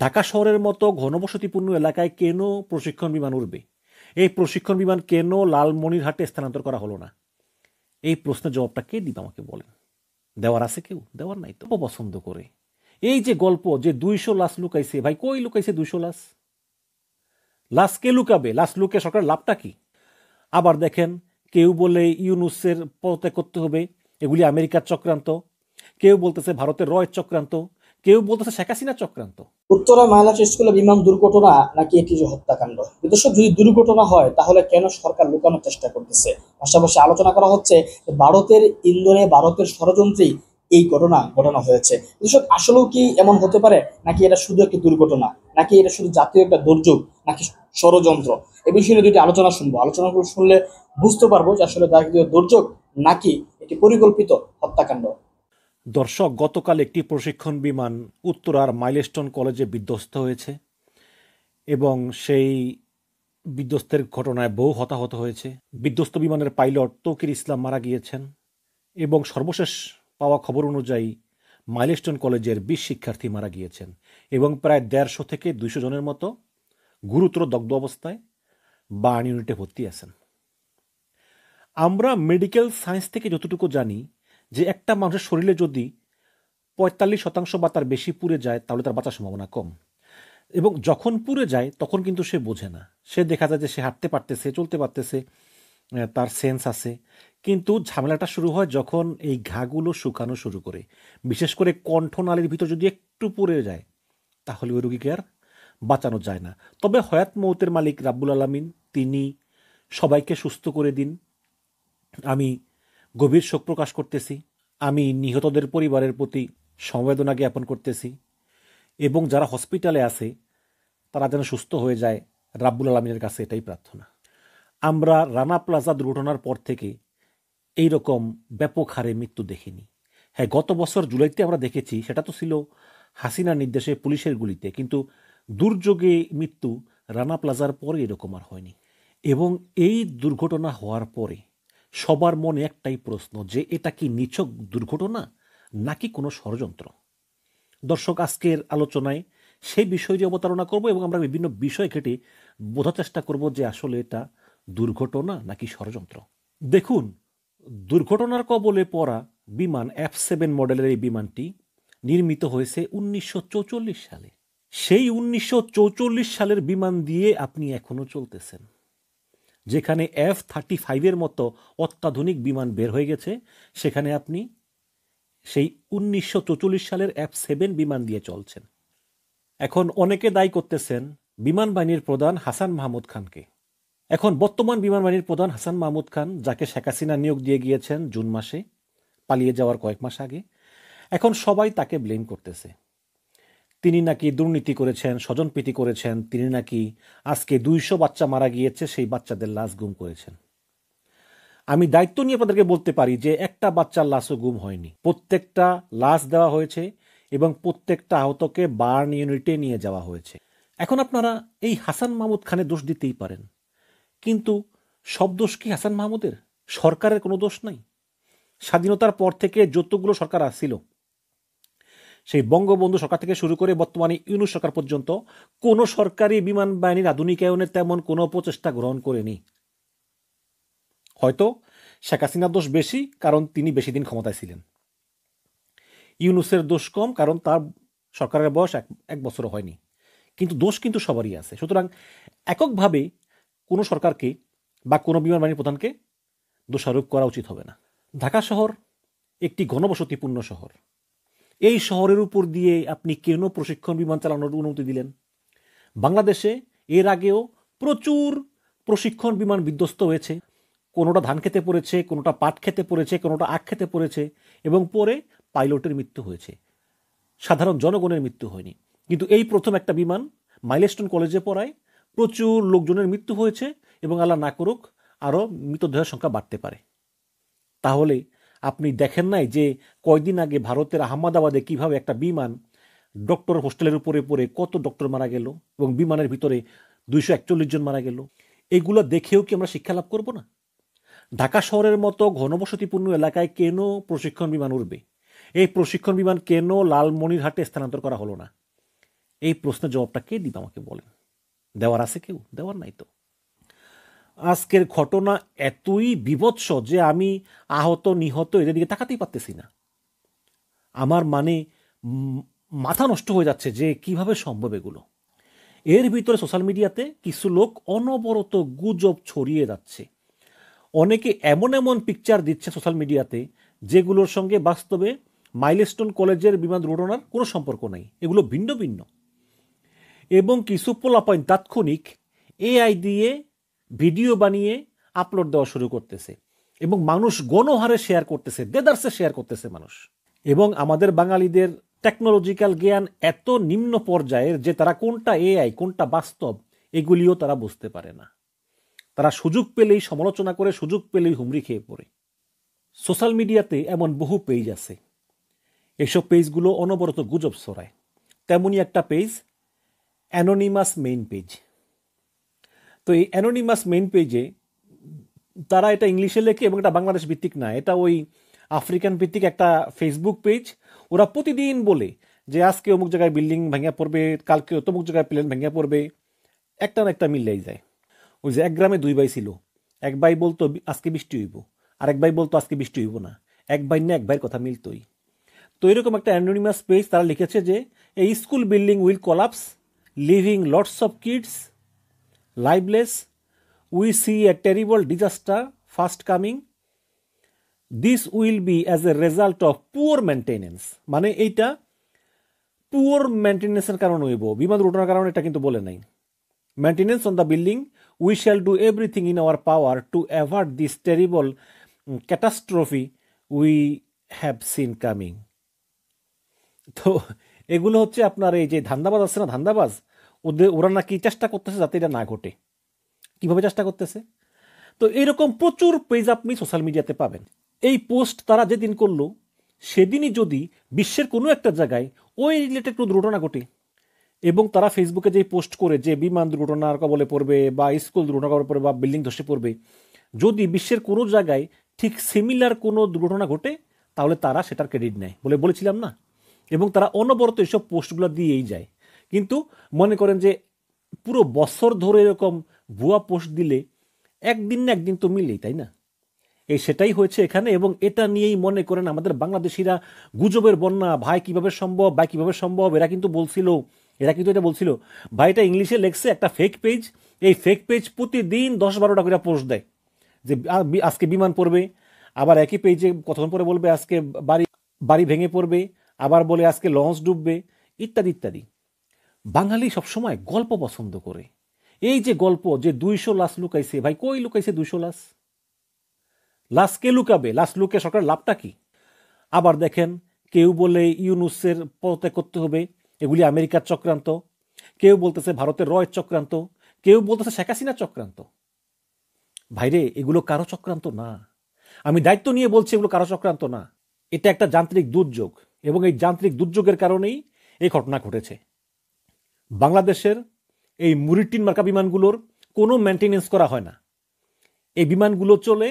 ঢাকা শহরের মতো ঘনবসতিপূর্ণ এলাকায় কেন প্রশিক্ষণ বিমান উড়বে? এই প্রশিক্ষণ বিমান কেন লালমনিরহাটে স্থানান্তর করা হলো না? এই প্রশ্নের জবাবটা কে দিবে আমাকে বলেন? দেওয়ার আছে কেউ? দেওয়ার নাই তো। পছন্দ করে এই যে গল্প যে 200 লাশ লুকাইছে, ভাই কই লুকাইছে 200 লাশ? লাশ কে লুকাবে? লাশ লুকে সরকারের লাভটা কি? আবার দেখেন, কেউ বলে ইউনুসের পদত্যাগ করতে হবে, এগুলি আমেরিকার চক্রান্ত। কেউ বলতেছে ভারতের রয়ের চক্রান্ত। কেউ বলতেছে শেখ হাসিনার চক্রান্ত। উত্তরা মাইলাচ স্কুলে বিমান দুর্ঘটনা নাকি এটি যে হত্যাকাণ্ড? দর্শক, যদি দুর্ঘটনা হয় তাহলে কেন সরকার লুকানোর চেষ্টা করতেছে? পাশাপাশি আলোচনা করা হচ্ছে যে ভারতের ইন্ধনে, ভারতের ষড়যন্ত্রেই এই ঘটনা ঘটানো হয়েছে। দর্শক, আসলেও কি এমন হতে পারে, নাকি এটা শুধু একটি দুর্ঘটনা, নাকি এটা শুধু জাতীয় একটা দুর্যোগ, নাকি ষড়যন্ত্র? এ বিষয়ে নিয়ে দুইটি আলোচনা শুনবো। আলোচনাগুলো শুনলে বুঝতে পারবো যে আসলে জাতীয় দুর্যোগ নাকি এটি পরিকল্পিত হত্যাকাণ্ড। দর্শক, গতকাল একটি প্রশিক্ষণ বিমান উত্তরার মাইলস্টোন কলেজে বিধ্বস্ত হয়েছে এবং সেই বিধ্বস্তের ঘটনায় বহু হতাহত হয়েছে। বিধ্বস্ত বিমানের পাইলট তৌকির ইসলাম মারা গিয়েছেন এবং সর্বশেষ পাওয়া খবর অনুযায়ী মাইলস্টোন কলেজের 20 শিক্ষার্থী মারা গিয়েছেন এবং প্রায় 150 থেকে 200 জনের মতো গুরুতর দগ্ধ অবস্থায় বার্ন ইউনিটে ভর্তি আছেন। আমরা মেডিকেল সায়েন্স থেকে যতটুকু জানি যে একটা মানুষের শরীরে যদি 45% বা তার বেশি পুড়ে যায় তাহলে তার বাঁচার সম্ভাবনা কম, এবং যখন পুড়ে যায় তখন কিন্তু সে বোঝে না। সে দেখা যায় যে সে হাঁটতে পারতেছে, চলতে পারতেছে, তার সেন্স আছে। কিন্তু ঝামেলাটা শুরু হয় যখন এই ঘাগুলো শুকানো শুরু করে, বিশেষ করে কণ্ঠনালীর ভিতর যদি একটু পুড়ে যায় তাহলে ওই রোগীকে আর বাঁচানো যায় না। তবে হয়াত মৌতের মালিক রাব্বুল আলামিন, তিনি সবাইকে সুস্থ করে দিন। আমি গভীর শোক প্রকাশ করতেছি। আমি নিহতদের পরিবারের প্রতি সমবেদনা জ্ঞাপন করতেছি এবং যারা হসপিটালে আছে তারা যেন সুস্থ হয়ে যায়, রাব্বুল আলামিনের কাছে এটাই প্রার্থনা। আমরা রানা প্লাজা দুর্ঘটনার পর থেকে এই রকম ব্যাপক হারে মৃত্যু দেখিনি। হ্যাঁ, গত বছর জুলাইতে আমরা দেখেছি, সেটা তো ছিল হাসিনার নির্দেশে পুলিশের গুলিতে, কিন্তু দুর্যোগে মৃত্যু রানা প্লাজার পরে এরকম আর হয়নি। এবং এই দুর্ঘটনা হওয়ার পরে সবার মনে একটাই প্রশ্ন যে এটা কি নিছক দুর্ঘটনা নাকি কোনো ষড়যন্ত্র? দর্শক, আজকের আলোচনায় সেই বিষয়টি অবতারণা করব এবং আমরা বিভিন্ন বিষয় ঘেটে বোঝার চেষ্টা করব যে আসলে এটা দুর্ঘটনা নাকি ষড়যন্ত্র। দেখুন, দুর্ঘটনার কবলে পড়া বিমান F7 মডেলের এই বিমানটি নির্মিত হয়েছে 1944 সালে। সেই 1944 সালের বিমান দিয়ে আপনি এখনো চলতেছেন। যেখানে F-35 মতো অত্যাধুনিক বিমান বের হয়ে গেছে, সেখানে আপনি সেই 1944 সালের F7 বিমান দিয়ে চলছেন। এখন অনেকে দায়ী করতেছেন বিমান বাহিনীর প্রধান হাসান মাহমুদ খানকে। এখন বর্তমান বিমান বাহিনীর প্রধান হাসান মাহমুদ খান, যাকে শেখ হাসিনা নিয়োগ দিয়ে গিয়েছেন জুন মাসে, পালিয়ে যাওয়ার কয়েক মাস আগে, এখন সবাই তাকে ব্লেম করতেছে। তিনি নাকি দুর্নীতি করেছেন, স্বজনপ্রীতি করেছেন, তিনি নাকি আজকে 200 বাচ্চা মারা গিয়েছে সেই বাচ্চাদের লাশ গুম করেছেন। আমি দায়িত্ব নিয়ে আপনাদেরকে বলতে পারি যে একটা বাচ্চার লাশও গুম হয়নি। প্রত্যেকটা লাশ দেওয়া হয়েছে এবং প্রত্যেকটা আহতকে বার্ন ইউনিটে নিয়ে যাওয়া হয়েছে। এখন আপনারা এই হাসান মাহমুদ খানের দোষ দিতেই পারেন, কিন্তু সব দোষ কি হাসান মাহমুদের? সরকারের কোনো দোষ নাই? স্বাধীনতার পর থেকে যতগুলো সরকার আসছিল, সেই বঙ্গবন্ধু সরকার থেকে শুরু করে বর্তমানে ইউনূস সরকার পর্যন্ত, কোনো সরকারি বিমান বাহিনীর আধুনিকায়নের তেমন কোনো প্রচেষ্টা গ্রহণ করেনি। হয়তো শেখ হাসিনার দোষ বেশি, কারণ তিনি বেশি দিন ক্ষমতায় ছিলেন। ইউনূসের দোষ কম, কারণ তার সরকারের বয়স এক বছরও হয়নি। কিন্তু দোষ কিন্তু সবারই আছে। সুতরাং এককভাবে কোনো সরকারকে বা কোনো বিমান বাহিনীর প্রধানকে দোষারোপ করা উচিত হবে না। ঢাকা শহর একটি ঘনবসতিপূর্ণ শহর। এই শহরের উপর দিয়ে আপনি কেন প্রশিক্ষণ বিমান চালানোর অনুমতি দিলেন? বাংলাদেশে এর আগেও প্রচুর প্রশিক্ষণ বিমান বিধ্বস্ত হয়েছে। কোনোটা ধান খেতে পড়েছে, কোনোটা পাট খেতে পড়েছে, কোনোটা আখ খেতে পড়েছে এবং পরে পাইলটের মৃত্যু হয়েছে, সাধারণ জনগণের মৃত্যু হয়নি। কিন্তু এই প্রথম একটা বিমান মাইলস্টোন কলেজে পড়ায় প্রচুর লোকজনের মৃত্যু হয়েছে এবং আল্লাহ না করুক আরও মৃতদেহের সংখ্যা বাড়তে পারে। তাহলে আপনি দেখেন নাই যে কয়দিন আগে ভারতের আহমেদাবাদে কিভাবে একটা বিমান ডক্টর হোস্টেলের উপরে পড়ে কত ডক্টর মারা গেল এবং বিমানের ভিতরে 241 জন মারা গেল? এগুলো দেখেও কি আমরা শিক্ষা লাভ করব না? ঢাকা শহরের মতো ঘনবসতিপূর্ণ এলাকায় কেন প্রশিক্ষণ বিমান উড়বে? এই প্রশিক্ষণ বিমান কেন লালমনিরহাটে স্থানান্তর করা হলো না? এই প্রশ্নের জবাবটা কে দিবে আমাকে বলেন? দেওয়ার আছে কেউ? দেওয়ার নাই তো। আজকের ঘটনা এতই বীভৎস যে আমি আহত নিহত এদের দিকে তাকাতেই পারতেছি না। আমার মানে মাথা নষ্ট হয়ে যাচ্ছে যে কিভাবে সম্ভব এগুলো। এর ভিতরে সোশ্যাল মিডিয়াতে কিছু লোক অনবরত গুজব ছড়িয়ে যাচ্ছে। অনেকে এমন এমন পিকচার দিচ্ছে সোশ্যাল মিডিয়াতে যেগুলোর সঙ্গে বাস্তবে মাইলস্টোন কলেজের বিমান দুর্ঘটনার কোনো সম্পর্ক নাই, এগুলো ভিন্ন ভিন্ন। এবং কিছু পোলাপাইন তাৎক্ষণিক এআই দিয়ে ভিডিও বানিয়ে আপলোড দেওয়া শুরু করতেছে এবং মানুষ গণহারে শেয়ার করতেছে, দেদারসে শেয়ার করতেছে মানুষ। এবং আমাদের বাঙালিদের টেকনোলজিক্যাল জ্ঞান এত নিম্ন পর্যায়ের যে তারা কোনটা এআই কোনটা বাস্তব এগুলিও তারা বুঝতে পারে না। তারা সুযোগ পেলেই সমালোচনা করে, সুযোগ পেলেই হুমড়ি খেয়ে পড়ে। সোশ্যাল মিডিয়াতে এমন বহু পেজ আছে, এইসব পেজগুলো অনবরত গুজব ছড়ায়। তেমনই একটা পেজ অ্যানোনিমাস মেইন পেজ। তো এই অ্যানোনিমাস মেইন পেজে তারা এটা ইংলিশে লেখে এবং এটা বাংলাদেশ ভিত্তিক না, এটা ওই আফ্রিকান ভিত্তিক একটা ফেসবুক পেজ। ওরা প্রতিদিন বলে যে আজকে অমুক জায়গায় বিল্ডিং ভেঙে পড়বে, কালকে তমুক জায়গায় প্লেন ভেঙে পড়বে, একটা না একটা মিললেই যায়। ওই যে এক গ্রামে দুই ভাই ছিল, এক ভাই বলতো আজকে বৃষ্টি হইব, আর এক ভাই বলতো আজকে বৃষ্টি হইব না, এক ভাই না এক ভাইয়ের কথা মিলতোই। তো এরকম একটা অ্যানোনিমাস পেজ তারা লিখেছে যে এই school building will collapse, leaving lots of kids lifeless, we see a terrible disaster fast coming, this will be as a result of poor maintenance. মানে এইটা পুয়ার মেনটেনেন্সের কারণে হইব, বিমান দুর্ঘটনার কারণে এটা কিন্তু বলে নাই। Maintenance on the building, we shall do everything in our power to avert this terrible catastrophe we have seen coming. তো এগুলো হচ্ছে আপনার এই যে ধান্দাবাজ আছে না, ধান্দাবাজ, ওরা নাকি চেষ্টা করতেছে যাতে এটা না ঘটে। কিভাবে চেষ্টা করতেছে? তো এইরকম প্রচুর পেজ আপনি সোশ্যাল মিডিয়াতে পাবেন। এই পোস্ট তারা যেদিন করলো সেদিনই যদি বিশ্বের কোনো একটা জায়গায় ওই রিলেটেড কোনো দুর্ঘটনা ঘটে এবং তারা ফেসবুকে যে পোস্ট করে যে বিমান দুর্ঘটনার কবলে পড়বে বা স্কুল দুর্ঘটনা কবলে পড়বে বা বিল্ডিং ধসে পড়বে, যদি বিশ্বের কোনো জায়গায় ঠিক সিমিলার কোনো দুর্ঘটনা ঘটে তাহলে তারা সেটার ক্রেডিট নেয় বলেছিলাম না। এবং তারা অনবরত এইসব পোস্টগুলো দিয়েই যায়। কিন্তু মনে করেন যে পুরো বছর ধরে এরকম ভুয়া পোস্ট দিলে একদিন না একদিন তো মিলেই, তাই না? সেটাই হয়েছে এখানে। এবং এটা নিয়েই মনে করেন আমাদের বাংলাদেশিরা গুজবের বন্যা, ভাই কিভাবে সম্ভব, ভাই কিভাবে সম্ভব, এরা কিন্তু এটা বলছিল ভাই এটা ইংলিশে লেখছে একটা ফেক পেজ। এই ফেক পেজ প্রতিদিন 10-12টা করে পোস্ট দেয় যে আজকে বিমান পড়বে, আবার একই পেজে কতক্ষণ পরে বলবে আজকে বাড়ি ভেঙে পড়বে, আবার বলে আজকে লঞ্চ ডুববে, ইত্যাদি ইত্যাদি। বাঙালি সবসময় গল্প পছন্দ করে। এই যে গল্প যে 200 লাশ লুকাইছে, ভাই কই লুকাইছে 200 লাশ? লাশ কে লুকাবে? লাশ লুকে সরকারের লাভটা কি? আবার দেখেন কেউ বলে ইউনুসের পদত্যাগ করতে হবে, এগুলি আমেরিকার চক্রান্ত। কেউ বলতেছে ভারতের রয়ের চক্রান্ত, কেউ বলতেছে শেখ হাসিনার চক্রান্ত। ভাইরে এগুলো কারো চক্রান্ত না, আমি দায়িত্ব নিয়ে বলছি এগুলো কারো চক্রান্ত না। এটা একটা যান্ত্রিক দুর্যোগ এবং এই যান্ত্রিক দুর্যোগের কারণেই এই ঘটনা ঘটেছে। বাংলাদেশের এই মুরিটিন মার্কা বিমানগুলোর কোনো মেনটেনেন্স করা হয় না। এই বিমানগুলো চলে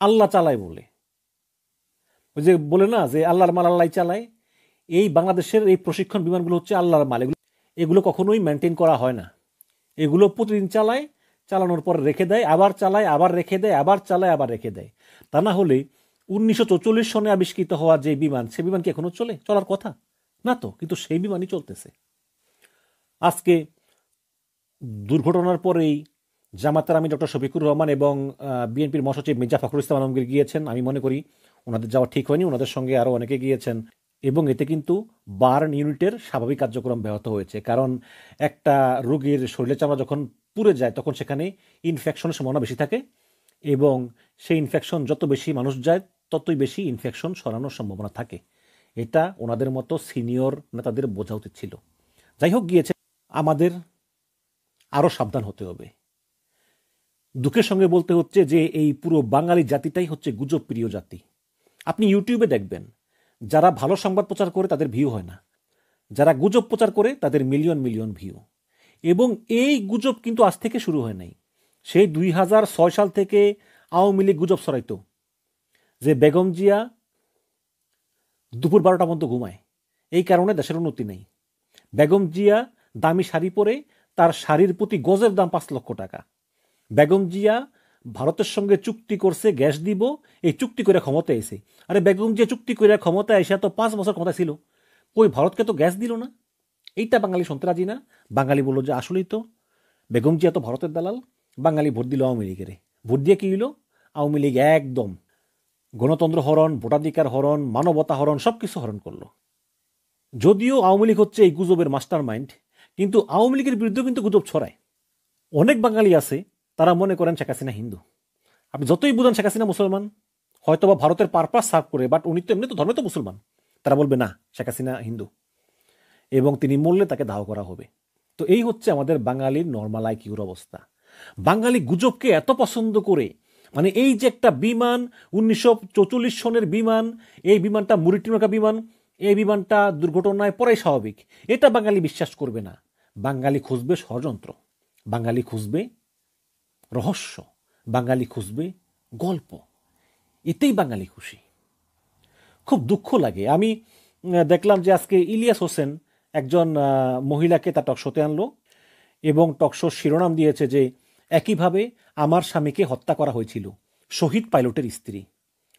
আল্লাহ চালায় বলে, ওই যে বলে না যে আল্লাহর মাল আল্লাহ চালায়। এই বাংলাদেশের এই প্রশিক্ষণ বিমানগুলো হচ্ছে আল্লাহর মাল। এগুলো কখনোই মেনটেন করা হয় না। এগুলো প্রতিদিন চালায়, চালানোর পর রেখে দেয়, আবার চালায়, আবার রেখে দেয়, আবার চালায়, আবার রেখে দেয়। তা না হলে 1944 সনে আবিষ্কৃত হওয়া যে বিমান, সে বিমান কি এখনো চলার কথা না তো, কিন্তু সেই বিমানই চলতেছে। আজকে দুর্ঘটনার পরেই জামাতের আমির ডক্টর শফিকুর রহমান এবং বিএনপির মহাসচিব মির্জা ফখরুল ইসলাম আলমগীর গিয়েছেন। আমি মনে করি ওনাদের যাওয়া ঠিক হয়নি, ওনাদের সঙ্গে আরও অনেকে গিয়েছেন এবং এতে কিন্তু বার্ন ইউনিটের স্বাভাবিক কার্যক্রম ব্যাহত হয়েছে। কারণ একটা রোগীর শরীরের চামড়া যখন পুড়ে যায় তখন সেখানে ইনফেকশনের সম্ভাবনা বেশি থাকে এবং সেই ইনফেকশন যত বেশি মানুষ যায় ততই বেশি ইনফেকশন ছড়ানোর সম্ভাবনা থাকে। এটা ওনাদের মতো সিনিয়র নেতাদের বোঝা উচিত ছিল। যাই হোক, গিয়েছে। আমাদের আরও সাবধান হতে হবে। দুঃখের সঙ্গে বলতে হচ্ছে যে এই পুরো বাঙালি জাতিটাই হচ্ছে গুজব প্রিয় জাতি। আপনি ইউটিউবে দেখবেন যারা ভালো সংবাদ প্রচার করে তাদের ভিউ হয় না, যারা গুজব প্রচার করে তাদের মিলিয়ন মিলিয়ন ভিউ। এবং এই গুজব কিন্তু আজ থেকে শুরু হয় নাই, সেই 2006 সাল থেকে আওয়ামী লীগ গুজব ছড়াইতো যে বেগম জিয়া দুপুর 12টা পর্যন্ত ঘুমায়, এই কারণে দেশের উন্নতি নেই। বেগম জিয়া দামি শাড়ি পরে, তার শাড়ির প্রতি গজের দাম 5 লক্ষ টাকা। বেগম জিয়া ভারতের সঙ্গে চুক্তি করছে গ্যাস দিব, এই চুক্তি করে ক্ষমতা এসে, আরে বেগম জিয়া চুক্তি করে ক্ষমতা এসে তো 5 বছর ক্ষমতা ছিল, কই ভারতকে তো গ্যাস দিল না। এইটা বাঙালি শুনতে রাজি না। বাঙালি বললো যে আসলেই তো বেগম জিয়া তো ভারতের দালাল। বাঙালি ভোট দিল আওয়ামী লীগের। ভোট দিয়ে কি হইল? আওয়ামী লীগ একদম গণতন্ত্র হরণ, ভোটাধিকার হরণ, মানবতা হরণ, সবকিছু হরণ করলো। যদিও আওয়ামী লীগ হচ্ছে এই গুজবের মাস্টার মাইন্ড, কিন্তু আওয়ামী লীগের বিরুদ্ধেও কিন্তু গুজব ছড়ায়। অনেক বাঙালি আছে তারা মনে করেন শেখ হাসিনা হিন্দু। আপনি যতই বুঝান শেখ হাসিনা মুসলমান, হয়তো বা ভারতের পারপাস সার্ভ করে, বাট উনি তো এমনি তো ধর্মে তো মুসলমান। তারা বলবে না, শেখ হাসিনা হিন্দু এবং তিনি মরলে তাকে দাহ করা হবে। তো এই হচ্ছে আমাদের বাঙালির নর্মাল আইকিউর অবস্থা। বাঙালি গুজবকে এত পছন্দ করে, মানে এই যে একটা বিমান 1944 সনের বিমান, এই বিমানটা মুরিটিমাকা বিমান, এই বিমানটা দুর্ঘটনায় পড়াই স্বাভাবিক, এটা বাঙালি বিশ্বাস করবে না। বাঙালি খুঁজবে ষড়যন্ত্র, বাঙালি খুঁজবে রহস্য, বাঙালি খুঁজবে গল্প। এতেই বাঙালি খুশি। খুব দুঃখ লাগে। আমি দেখলাম যে আজকে ইলিয়াস হোসেন একজন মহিলাকে তার টকশোতে আনলো এবং টকশোর শিরোনাম দিয়েছে যে একইভাবে আমার স্বামীকে হত্যা করা হয়েছিল, শহীদ পাইলটের স্ত্রী।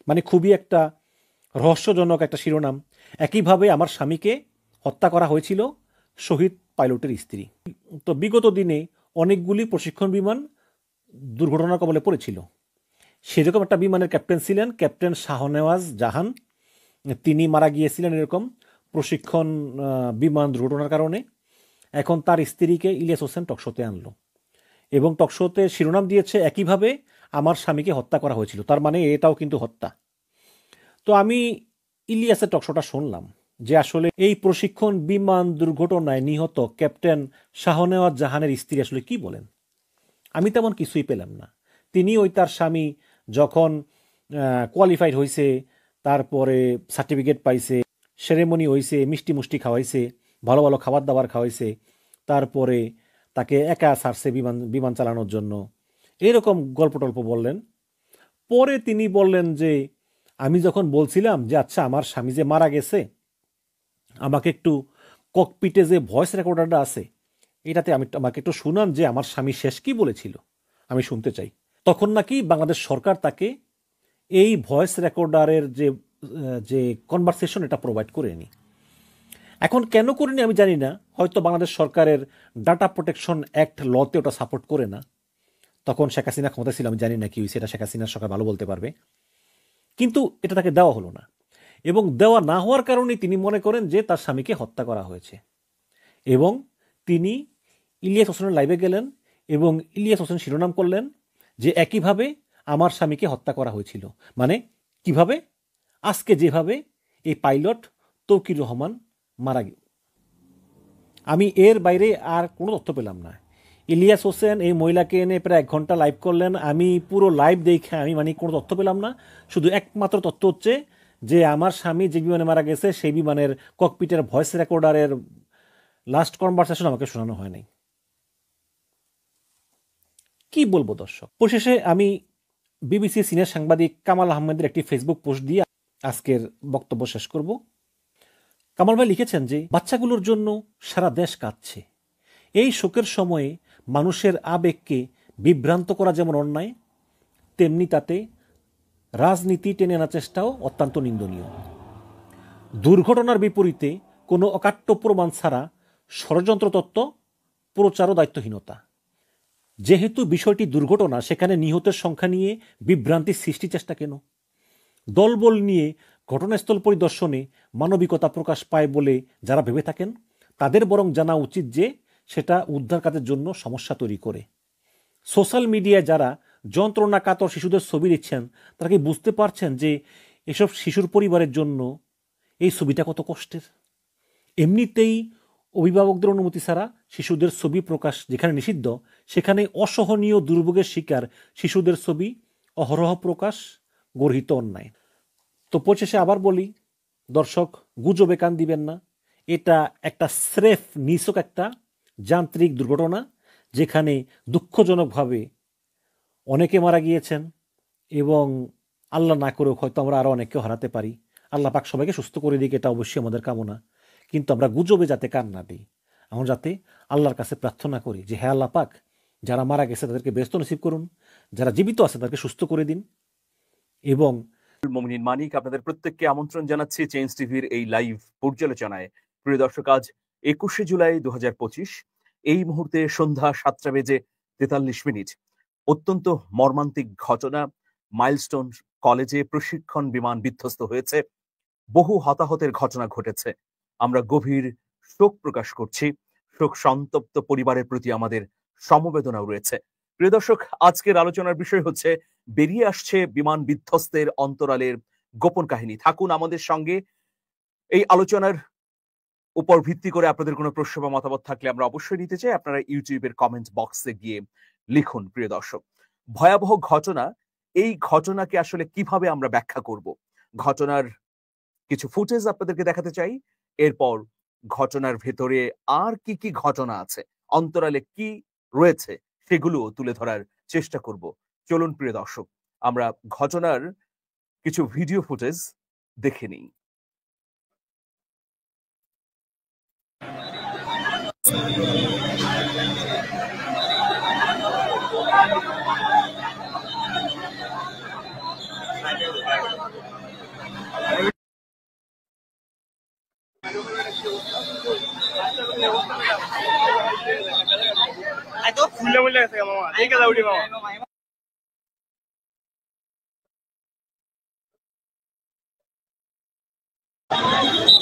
মানে খুবই একটা রহস্যজনক একটা শিরোনাম। একইভাবে আমার স্বামীকে হত্যা করা হয়েছিল, শহীদ পাইলটের স্ত্রী। তো বিগত দিনে অনেকগুলি প্রশিক্ষণ বিমান দুর্ঘটনার কবলে পড়েছিল। সেরকম একটা বিমানের ক্যাপ্টেন ছিলেন ক্যাপ্টেন শাহনেওয়াজ জাহান। তিনি মারা গিয়েছিলেন এরকম প্রশিক্ষণ বিমান দুর্ঘটনার কারণে। এখন তার স্ত্রীকে ইলিয়াস হোসেন টকশোতে আনলো এবং টকশোতে শিরোনাম দিয়েছে একইভাবে আমার স্বামীকে হত্যা করা হয়েছিল। তার মানে এটাও কিন্তু হত্যা। তো আমি ইলিয়াসের টকশোটা শুনলাম যে আসলে এই প্রশিক্ষণ বিমান দুর্ঘটনায় নিহত ক্যাপ্টেন শাহনেওয়াজ জাহানের স্ত্রী আসলে কি বলেন। আমি তেমন কিছুই পেলাম না। তিনি ওই তার স্বামী যখন কোয়ালিফাইড হয়েছে, তারপরে সার্টিফিকেট পাইছে, সেরেমনি হয়েছে, মিষ্টি মুষ্টি খাওয়াইছে, ভালো ভালো খাবার দাবার খাওয়াইছে, তারপরে তাকে একা ছাড়ছে বিমান চালানোর জন্য, এরকম গল্প টল্প বললেন। পরে তিনি বললেন যে আমি যখন বলছিলাম যে আচ্ছা আমার স্বামী যে মারা গেছে, আমাকে একটু ককপিটে যে ভয়েস রেকর্ডারটা আছে এটাতে আমাকে একটু শুনান যে আমার স্বামী শেষ কি বলেছিল, আমি শুনতে চাই। তখন নাকি বাংলাদেশ সরকার তাকে এই ভয়েস রেকর্ডারের যে যে কনভারসেশন এটা প্রোভাইড করেনি। এখন কেন করেনি আমি জানি না, হয়তো বাংলাদেশ সরকারের ডাটা প্রোটেকশন অ্যাক্ট লতে ওটা সাপোর্ট করে না। তখন শেখ হাসিনা ক্ষমতা ছিল, আমি জানি না কি হয়েছে, এটা শেখ হাসিনার সরকার ভালো বলতে পারবে। কিন্তু এটা তাকে দেওয়া হলো না, এবং দেওয়া না হওয়ার কারণে তিনি মনে করেন যে তার স্বামীকে হত্যা করা হয়েছে। এবং তিনি ইলিয়াস হোসেনের লাইভে গেলেন এবং ইলিয়াস হোসেন শিরোনাম করলেন যে একইভাবে আমার স্বামীকে হত্যা করা হয়েছিল। মানে কিভাবে? আজকে যেভাবে এই পাইলট তৌকির রহমান মারা গেল। আমি এর বাইরে আর কোনো তথ্য পেলাম না। ইলিয়াস হোসেন এই মহিলাকে এনে প্রায় 1 ঘন্টা লাইভ করলেন। আমি পুরো লাইভ দেখে আমি কোনো তথ্য পেলাম না। শুধু একমাত্র তথ্য হচ্ছে যে আমার স্বামী যে বিমানে মারা গেছে সেই বিমানের ককপিটের ভয়েস রেকর্ডারের লাস্ট কনভারসেশন আমাকে শোনানো হয় নাই। কি বলবো দর্শক। পরিশেষে আমি বিবিসি সিনিয়র সাংবাদিক কামাল আহমেদের একটি ফেসবুক পোস্ট দিয়ে আজকের বক্তব্য শেষ করব। কামাল ভাই লিখেছেন যে বাচ্চাগুলোর জন্য সারা দেশ কাঁদছে। এই শোকের সময়ে মানুষের আবেগকে বিভ্রান্ত করা যেমন অন্যায়, তেমনি তাতে রাজনীতি টেনে আনার চেষ্টাও অত্যন্ত নিন্দনীয়। দুর্ঘটনার বিপরীতে কোনো অকাট্য প্রমাণ ছাড়া ষড়যন্ত্র তত্ত্ব প্রচারও দায়িত্বহীনতা। যেহেতু বিষয়টি দুর্ঘটনা, সেখানে নিহতের সংখ্যা নিয়ে বিভ্রান্তি সৃষ্টির চেষ্টা কেন? দলবল নিয়ে ঘটনাস্থল পরিদর্শনে মানবিকতা প্রকাশ পায় বলে যারা ভেবে থাকেন, তাদের বরং জানা উচিত যে সেটা উদ্ধার কাজের জন্য সমস্যা তৈরি করে। সোশ্যাল মিডিয়ায় যারা যন্ত্রণা কাতর শিশুদের ছবি দিচ্ছেন, তারা কি বুঝতে পারছেন যে এসব শিশুর পরিবারের জন্য এই ছবিটা কত কষ্টের? এমনিতেই অভিভাবকদের অনুমতি ছাড়া শিশুদের ছবি প্রকাশ যেখানে নিষিদ্ধ, সেখানে অসহনীয় দুর্ভোগের শিকার শিশুদের ছবি অহরহ প্রকাশ গর্হিত অন্যায়। তো পরিশেষে আবার বলি, দর্শক গুজবে কান দিবেন না। এটা একটা স্রেফ নিছক একটা যান্ত্রিক দুর্ঘটনা, যেখানে দুঃখজনকভাবে অনেকে মারা গিয়েছেন এবং আল্লাহ না করেও হয়তো আমরা আরও অনেককেও হারাতে পারি। আল্লাহ পাক সবাইকে সুস্থ করে দিক, এটা অবশ্যই আমাদের কামনা। কিন্তু আমরা গুজবে যাতে কান না দিই। আমরা যাতে আল্লাহর কাছে প্রার্থনা করি যে হে আল্লাহ পাক, যারা মারা গেছে তাদেরকে ব্যস্ত নসিব করুন, যারা জীবিত আছে তাদেরকে সুস্থ করে দিন। এবং মুমিনিন মানিক, আপনাদের প্রত্যেককে আমন্ত্রণ জানাচ্ছি চেঞ্জ টিভির এই লাইভ পর্যালোচনায়। প্রিয় দর্শক, আজ 21শে জুলাই 2025, এই মুহূর্তে সন্ধ্যা 7:43। অত্যন্ত মর্মান্তিক ঘটনা। মাইলস্টোন কলেজে প্রশিক্ষণ বিমান বিধ্বস্ত হয়েছে, বহু হতাহতের ঘটনা ঘটেছে। আমরা গভীর শোক প্রকাশ করছি। শোক সন্তপ্ত পরিবারের প্রতি আমাদের সমবেদনাও রয়েছে। প্রিয় দর্শক, আজকের আলোচনার বিষয় হচ্ছে বেরিয়ে আসছে বিমান বিধ্বস্তের অন্তরালের গোপন কাহিনী। থাকুন আমাদের সঙ্গে। এই আলোচনার উপর ভিত্তি করে আপনাদের কোনো প্রশ্ন বা মতামত থাকলে আমরা অবশ্যই নিতে চাই। আপনারা ইউটিউবের কমেন্ট বক্সে গিয়ে লিখুন। প্রিয় দর্শক, ভয়াবহ ঘটনা। এই ঘটনাকে আসলে কিভাবে আমরা ব্যাখ্যা করব? ঘটনার কিছু ফুটেজ আপনাদেরকে দেখাতে চাই। এরপর ঘটনার ভেতরে আর কি কি ঘটনা আছে, অন্তরালে কি রয়েছে, সেগুলো তুলে ধরার চেষ্টা করব। চলুন প্রিয় দর্শক, আমরা ঘটনার কিছু ভিডিও ফুটেজ দেখে নিই।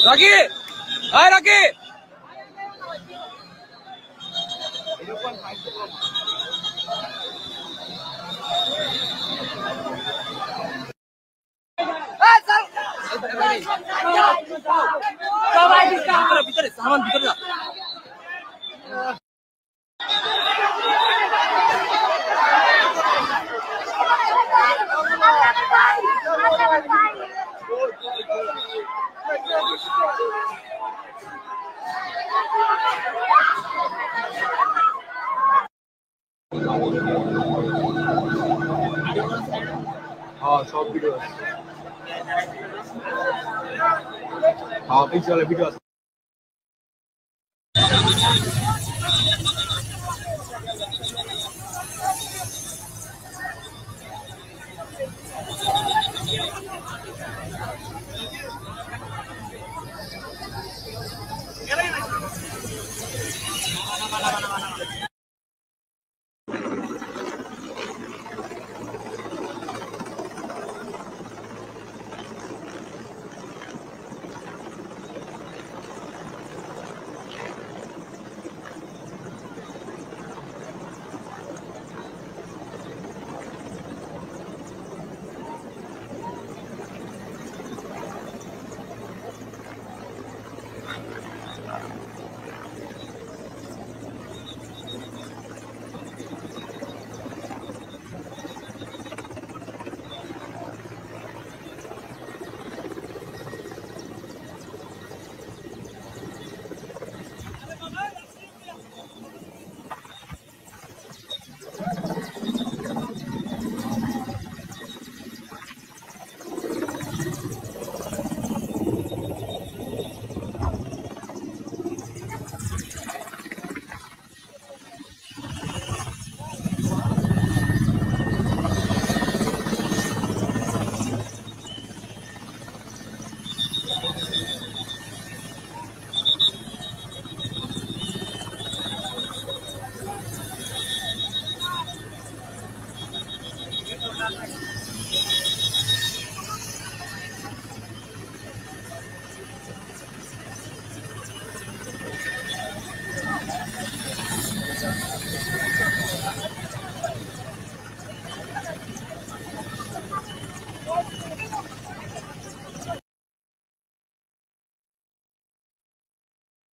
রাকি, আয় রাকি। ভিতরে সামান ভিতরে যা। हाँ सब वीडियो है। हाँ पिक्चर वाले वीडियो আছে।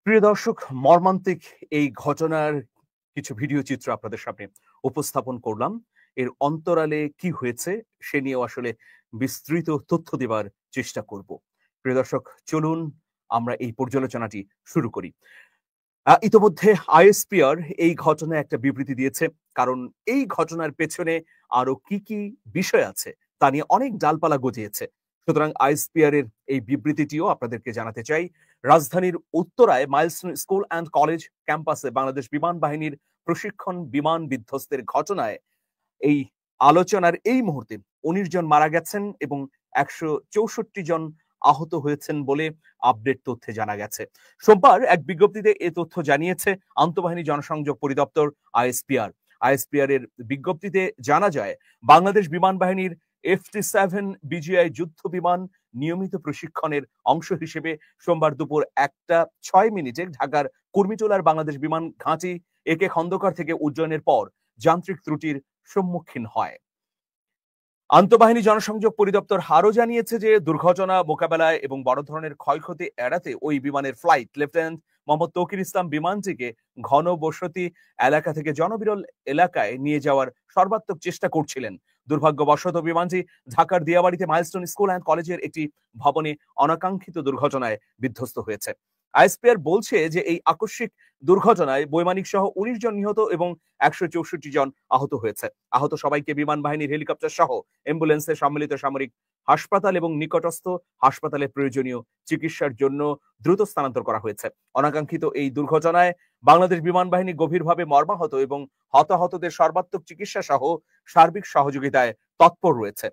প্রিয় দর্শক, মর্মান্তিক এই ঘটনার কিছু ভিডিও চিত্র আপনাদের সামনে উপস্থাপন করলাম। এর অন্তরালে কি হয়েছে সে নিয়েও আসলে বিস্তৃত তথ্য দেওয়ার চেষ্টা করব। প্রিয় দর্শক, চলুন আমরা এই পর্যালোচনাটি শুরু করি। ইতোমধ্যে আইএসপিআর এই ঘটনায় একটা বিবৃতি দিয়েছে, কারণ এই ঘটনার পেছনে আরো কি কি বিষয় আছে তা নিয়ে অনেক ডালপালা গজিয়েছে। সুতরাং আইএসপিআর এর এই বিবৃতিটিও আপনাদেরকে জানাতে চাই। রাজধানীর উত্তরায় মাইলস্টোন স্কুল অ্যান্ড কলেজ ক্যাম্পাসে বাংলাদেশ বিমান বাহিনীর প্রশিক্ষণ বিমান বিধ্বস্তের ঘটনায় এই আলোচনার এই মুহূর্তে 19 জন মারা গেছেন এবং 164 জন আহত হয়েছেন বলে আপডেট তথ্যে জানা গেছে। সোমবার এক বিজ্ঞপ্তিতে এ তথ্য জানিয়েছে আন্তঃবাহিনী জনসংযোগ পরিদপ্তর আইএসপিআর। আইএসপিআর এর বিজ্ঞপ্তিতে জানা যায় বাংলাদেশ বিমান বাহিনীর F-7 বিজিআই যুদ্ধ বিমান নিয়মিত প্রশিক্ষণের অংশ হিসেবে সোমবার দুপুর 1:06 ঢাকার কুর্মিটোলার বাংলাদেশ বিমান ঘাঁটি একে খন্দকার থেকে উড্ডয়নের পর যান্ত্রিক ত্রুটির সম্মুখীন হয়। আন্তঃবাহিনী জনসংযোগ পরিদপ্তর আরও জানিয়েছে যে দুর্ঘটনা মোকাবেলায় এবং বড় ধরনের ক্ষয়ক্ষতি এড়াতে ওই বিমানের ফ্লাইট লেফটেন্যান্ট মোহাম্মদ তৌকির ইসলাম বিমানটিকে ঘনবসতি এলাকা থেকে জনবিরল এলাকায় নিয়ে যাওয়ার সর্বাত্মক চেষ্টা করছিলেন। দুর্ভাগ্যবশত বিমানটি ঢাকার দিয়াবাড়িতে মাইলস্টোন স্কুল অ্যান্ড কলেজের একটি ভবনে অনাকাঙ্ক্ষিত দুর্ঘটনায় বিধ্বস্ত হয়েছে। আইএসপিআর বলছে যে এই আকস্মিক দুর্ঘটনায় বৈমানিক সহ 19 জন নিহত এবং 164 জন আহত হয়েছে। আহত সবাইকে বিমান বাহিনীর হেলিকপ্টার সহ অ্যাম্বুলেন্সে সম্মিলিত সামরিক হাসপাতাল এবং নিকটস্থ হাসপাতালে প্রয়োজনীয় চিকিৎসার জন্য দ্রুত স্থানান্তর করা হয়েছে। অনাকাঙ্ক্ষিত এই দুর্ঘটনায় বাংলাদেশ বিমান বাহিনী গভীরভাবে মর্মাহত এবং হতাহতদের সর্বাত্মক চিকিৎসা সহ সার্বিক সহযোগিতায় তৎপর রয়েছে।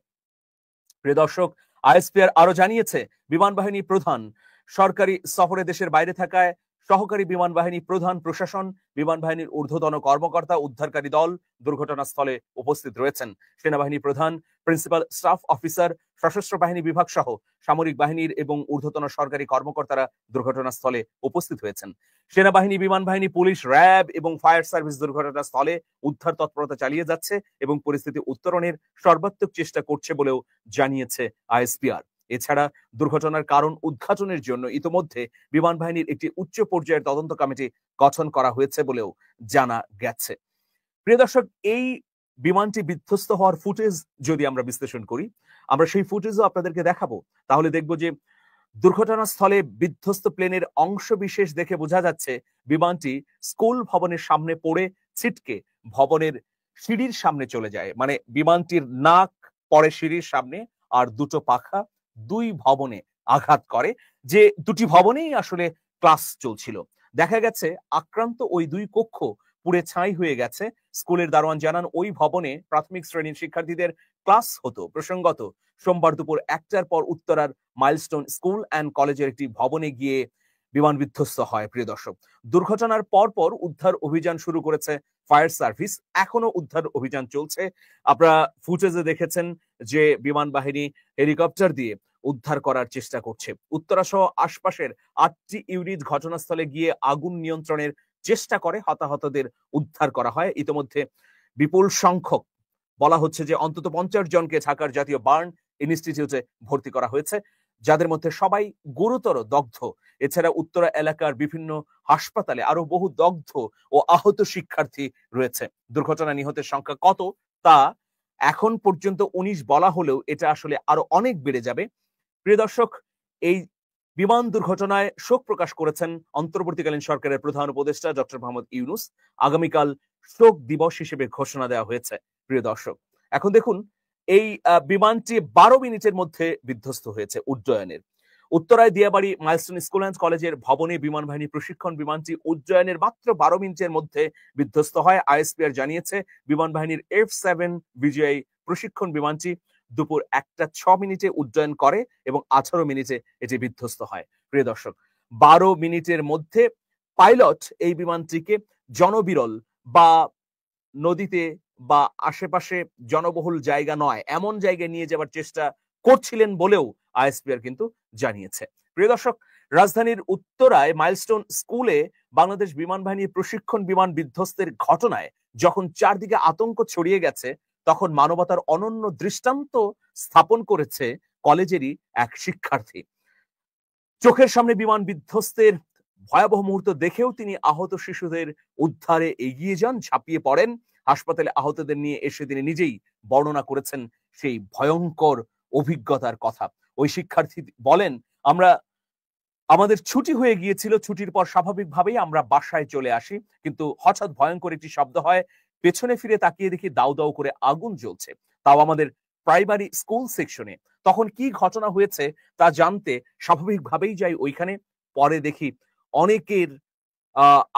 প্রিয় দর্শক, আইএসপিআর আরো জানিয়েছে বিমান বাহিনী প্রধান সরকারি সফরে দেশের বাইরে থাকায় সহকারী বিমান বাহিনী প্রধান প্রশাসন, বিমান বাহিনীর ঊর্ধ্বতন কর্মকর্তা, উদ্ধারকারী দল দুর্ঘটনাস্থলে উপস্থিত রয়েছেন। সেনাবাহিনী প্রধান, প্রিন্সিপাল স্টাফ অফিসার, সশস্ত্র বাহিনী বিভাগ সহ সামরিক বাহিনীর এবং ঊর্ধ্বতন সরকারি কর্মকর্তারা দুর্ঘটনাস্থলে উপস্থিত হয়েছেন। সেনাবাহিনী, বিমান বাহিনী, পুলিশ, র্যাব এবং ফায়ার সার্ভিস দুর্ঘটনাস্থলে উদ্ধার তৎপরতা চালিয়ে যাচ্ছে এবং পরিস্থিতি উত্তরণের সর্বাত্মক চেষ্টা করছে বলেও জানিয়েছে আইএসপিআর। এছাড়া দুর্ঘটনার কারণ উদ্ঘাটনের জন্য ইতোমধ্যে বিমান বাহিনীর একটি উচ্চ পর্যায়ের তদন্ত কমিটি গঠন করা হয়েছে বলেও জানা গেছে। প্রিয় দর্শক, এই বিমানটি বিধ্বস্ত হওয়ার ফুটেজ যদি আমরা বিশ্লেষণ করি, আমরা সেই ফুটেজও আপনাদেরকে দেখাবো। তাহলে দেখবো যে দুর্ঘটনাস্থলে বিধ্বস্ত প্লেনের অংশ বিশেষ দেখে বোঝা যাচ্ছে বিমানটি স্কুল ভবনের সামনে পড়ে ছিটকে ভবনের সিঁড়ির সামনে চলে যায়। মানে বিমানটির নাক পড়ে সিঁড়ির সামনে আর দুটো পাখা দুই ভবনে আঘাত করে, যে দুটি ভবনেই আসলে ক্লাস চলছিল। দেখা গেছে আক্রান্ত ওই দুই কক্ষ পুড়ে ছাই হয়ে গেছে। স্কুলের দারোয়ান জানান ওই ভবনে প্রাথমিক শ্রেণীর শিক্ষার্থীদের ক্লাস হতো। প্রসঙ্গত, সোমবার দুপুর 1টার পর উত্তরার মাইলস্টোন স্কুল অ্যান্ড কলেজের একটি ভবনে গিয়ে বিমান বিধ্বস্ত হয়। প্রিয় দর্শক, দুর্ঘটনার পর উদ্ধার অভিযান শুরু করেছে ফায়ার সার্ভিস। এখনো উদ্ধার অভিযান চলছে। আপনারা ফুটেজে দেখেছেন যে বিমান বাহিনী হেলিকপ্টার দিয়ে উদ্ধার করার চেষ্টা করছে। উত্তরা সহ আশপাশের 8টি ইউনিট ঘটনাস্থলে গিয়ে আগুন নিয়ন্ত্রণের চেষ্টা করে, হতাহতদের উদ্ধার করা হয়। ইতিমধ্যে বিপুল সংখ্যক, বলা হচ্ছে যে অন্তত 50 জনকে ঢাকার জাতীয় বার্ন ইনস্টিটিউটে ভর্তি করা হয়েছে, যাদের মধ্যে সবাই গুরুতর দগ্ধ। এছাড়া উত্তরা এলাকার বিভিন্ন হাসপাতালে আরো বহু দগ্ধ ও আহত শিক্ষার্থী রয়েছে। দুর্ঘটনা নিহতের সংখ্যা কত তা এখন পর্যন্ত 19 বলা হলেও এটা আসলে আরো অনেক বেড়ে যাবে। প্রিয় দর্শক, এই বিমান দুর্ঘটনায় শোক প্রকাশ করেছেন অন্তর্বর্তীকালীন সরকারের প্রধান উপদেষ্টা ডক্টর মোহাম্মদ ইউনূস। আগামীকাল শোক দিবস হিসেবে ঘোষণা দেওয়া হয়েছে। প্রিয় দর্শক, এখন দেখুন এই বিমানটি 12 মিনিটের মধ্যে বিধ্বস্ত হয়েছে উড্ডয়নের। উত্তরায় দিয়াবাড়ি মাইলস্টোন স্কুল অ্যান্ড কলেজের ভবনে বিমান বাহিনী প্রশিক্ষণ বিমানটি উড্ডয়নের মাত্র 12 মিনিটের মধ্যে বিধ্বস্ত হয়। আইএসপিআর জানিয়েছে বিমান বাহিনীর F-7 বিজিআই প্রশিক্ষণ বিমানটি দুপুর 1:06 উড্ডয়ন করে এবং 18 মিনিটে এটি বিধ্বস্ত হয়। প্রিয় দর্শক, 12 মিনিটের মধ্যে পাইলট এই বিমানটিকে জনবিরল বা নদীতে বা আশেপাশে জনবহুল জায়গা নয় এমন জায়গায় নিয়ে যাওয়ার চেষ্টা করছিলেন বলেও আইএসপিআর কিন্তু জানিয়েছে। প্রিয় দর্শক, রাজধানীর উত্তরায় মাইলস্টোন স্কুলে বাংলাদেশ বিমান বাহিনীর প্রশিক্ষণ বিমান বিধ্বস্তের ঘটনায় যখন চারদিকে আতঙ্ক ছড়িয়ে গেছে, তখন মানবতার অনন্য দৃষ্টান্ত স্থাপন করেছে কলেজেরই এক শিক্ষার্থী। চোখের সামনে বিমান বিধ্বস্তের ভয়াবহ মুহূর্ত দেখেও তিনি আহত শিশুদের উদ্ধারে এগিয়ে যান, ঝাঁপিয়ে পড়েন। হাসপাতালে আহতদের নিয়ে এসে তিনি নিজেই বর্ণনা করেছেন সেই ভয়ঙ্কর অভিজ্ঞতার কথা। ওই শিক্ষার্থী বলেন, আমাদের ছুটি হয়ে গিয়েছিল, ছুটির পর স্বাভাবিকভাবেই আমরা বাসায় চলে আসি, কিন্তু হঠাৎ ভয়ঙ্কর একটি শব্দ হয়, পেছনে ফিরে তাকিয়ে দেখি দাউ দাউ করে আগুন জ্বলছে, তাও আমাদের প্রাইমারি স্কুল সেকশনে। তখন কি ঘটনা হয়েছে তা জানতে স্বাভাবিকভাবেই যাই ওইখানে। পরে দেখি অনেকের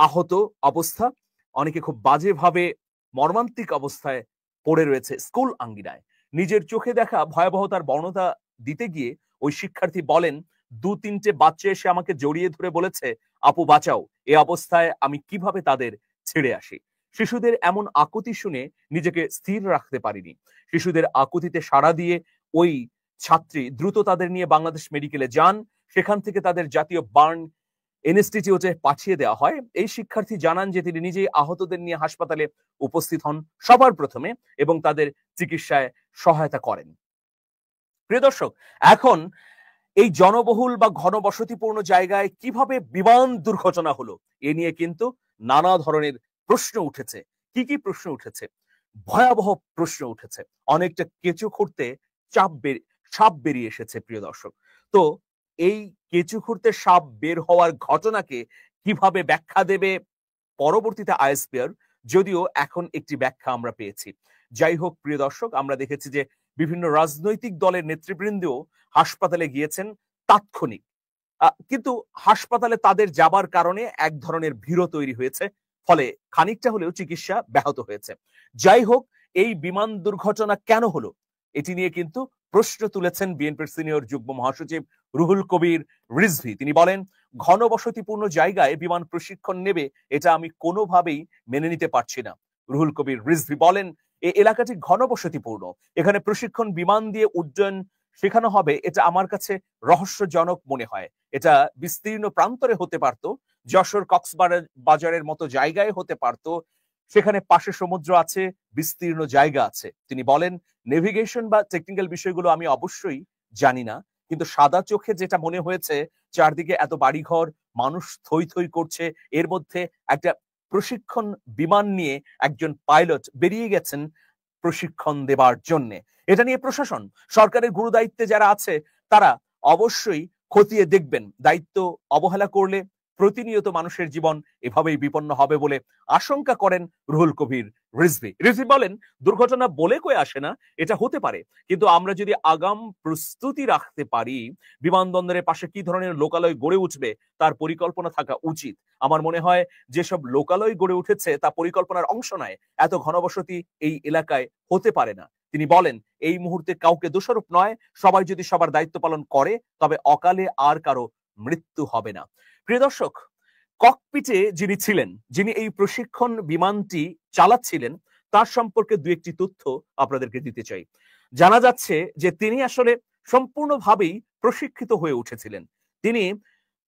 আহত অবস্থা, অনেকে খুব বাজেভাবে মর্মান্তিক অবস্থায় পড়ে রয়েছে স্কুল আঙ্গিনায়। নিজের চোখে দেখা ভয়াবহতার বর্ণনা দিতে গিয়ে ওই শিক্ষার্থী বলেন, 2-3টে বাচ্চা এসে আমাকে জড়িয়ে ধরে বলেছে, আপু বাঁচাও, এ অবস্থায় আমি কিভাবে তাদের ছেড়ে আসি। শিশুদের এমন আকুতি শুনে নিজেকে স্থির রাখতে পারিনি। শিশুদের আকুতিতে সাড়া দিয়ে ওই ছাত্রী দ্রুত তাদের নিয়ে বাংলাদেশ মেডিকেলে যান। সেখান থেকে তাদের জাতীয় বার্ন ইনস্টিটিউটে পাঠিয়ে দেওয়া হয়। এই শিক্ষার্থী জানান যে তিনি নিজেই আহতদের নিয়ে হাসপাতালে উপস্থিত হন সবার প্রথমে এবং তাদের চিকিৎসায় সহায়তা করেন। প্রিয় দর্শক, এখন এই জনবহুল বা ঘনবসতিপূর্ণ জায়গায় কিভাবে বিমান দুর্ঘটনা হলো এ নিয়ে কিন্তু নানা ধরনের প্রশ্ন উঠেছে। কি কি প্রশ্ন উঠেছে? ভয়াবহ প্রশ্ন উঠেছে। অনেকটা কেঁচো খুঁড়তে সাপ বেরিয়ে এসেছে। প্রিয় দর্শক, তো এই কেঁচো খুঁড়তে সাপ বের হওয়ার ঘটনাকে কিভাবে ব্যাখ্যা দেবে পরবর্তীতে আইএসপিআর, যদিও এখন একটি ব্যাখ্যা আমরা পেয়েছি। যাই হোক প্রিয় দর্শক, আমরা দেখেছি যে বিভিন্ন রাজনৈতিক দলের নেতৃবৃন্দও হাসপাতালে গিয়েছেন তাৎক্ষণিক, কিন্তু হাসপাতালে তাদের যাবার কারণে এক ধরনের ভিড় তৈরি হয়েছে, ফলে খানিকটা হলেও চিকিৎসা ব্যাহত হয়েছে। যাই হোক, এই বিমান দুর্ঘটনা কেন হলো এটি নিয়ে কিন্তু প্রশ্ন তুলেছেন বিএনপির সিনিয়র যুগ্ম মহাসচিব রুহুল কবির রিজভী। তিনি বলেন, ঘনবসতিপূর্ণ জায়গায় বিমান প্রশিক্ষণ নেবে এটা আমি কোনোভাবেই মেনে নিতে পারছি না। রুহুল কবির রিজভী বলেন, এই এলাকাটি ঘনবসতিপূর্ণ, এখানে প্রশিক্ষণ বিমান দিয়ে উড্ডয়ন শেখানো হবে, এটা আমার কাছে রহস্যজনক মনে হয়। এটা বিস্তীর্ণ প্রান্তরে হতে পারত, যশোর কক্সবাজারের মতো জায়গায় হতে পারত, সেখানে পাশে সমুদ্র আছে, বিস্তীর্ণ জায়গা আছে। তিনি বলেন, নেভিগেশন বা টেকনিক্যাল বিষয়গুলো আমি অবশ্যই জানি না, কিন্তু সাদা চোখে যেটা মনে হয়েছে, চারদিকে এত বাড়িঘর, মানুষ থই থই করছে, এর মধ্যে একটা প্রশিক্ষণ বিমান নিয়ে একজন পাইলট বেরিয়ে গেছেন প্রশিক্ষণ দেবার জন্য। এটা নিয়ে প্রশাসন, সরকারের গুরু দায়িত্বে যারা আছে তারা অবশ্যই খতিয়ে দেখবেন। দায়িত্ব অবহেলা করলে প্রতিনিয়ত মানুষের জীবন এভাবেই বিপন্ন হবে বলে আশঙ্কা করেন রুহুল কবির রিজভী। রিজভী বলেন, দুর্ঘটনা বলে কই আসে না, এটা হতে পারে, কিন্তু আমরা যদি আগাম প্রস্তুতি রাখতে পারি, বিমানবন্দরের পাশে কি ধরনের লোকালয় গড়ে উঠবে তার পরিকল্পনা থাকা উচিত। আমার মনে হয় যেসব লোকালয় গড়ে উঠেছে তা পরিকল্পনার অংশ নয়। এত ঘনবসতি এই এলাকায় হতে পারে না। তিনি বলেন, এই মুহূর্তে কাউকে দোষারোপ নয়, সবাই যদি সবার দায়িত্ব পালন করে তবে অকালে আর কারো মৃত্যু হবে না। প্রিয় দর্শক, ককপিটে যিনি ছিলেন, যিনি এই প্রশিক্ষণ বিমানটি চালাচ্ছিলেন, তার সম্পর্কে দু একটি তথ্য আপনাদেরকে দিতে চাই। জানা যাচ্ছে যে তিনি আসলে সম্পূর্ণভাবেই প্রশিক্ষিত হয়ে উঠেছিলেন। তিনি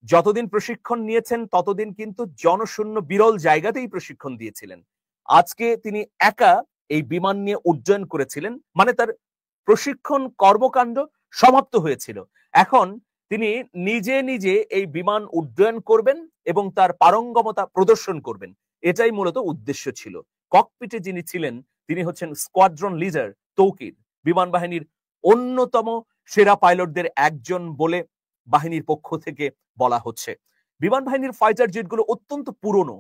যতদিন প্রশিক্ষণ নিয়েছেন ততদিন কিন্তু জনশূন্য বিরল জায়গাতেই প্রশিক্ষণ দিয়েছিলেন। আজকে তিনি একা এই বিমান নিয়ে উড্ডয়ন করেছিলেন, মানে তার প্রশিক্ষণ কর্মকাণ্ড সমাপ্ত হয়েছিল। এখন তিনি নিজে নিজে এই বিমান উড্ডয়ন করবেন এবং তার পারঙ্গমতা প্রদর্শন করবেন, এটাই মূলত উদ্দেশ্য ছিল। ককপিটে যিনি ছিলেন তিনি হচ্ছেন স্কোয়াড্রন লিডার তৌকির, বিমান বাহিনীর অন্যতম সেরা পাইলটদের একজন বলে বাহিনীর পক্ষ থেকে বলা হচ্ছে। বিমান বাহিনীর ফাইটার জেটগুলো অত্যন্ত পুরনো,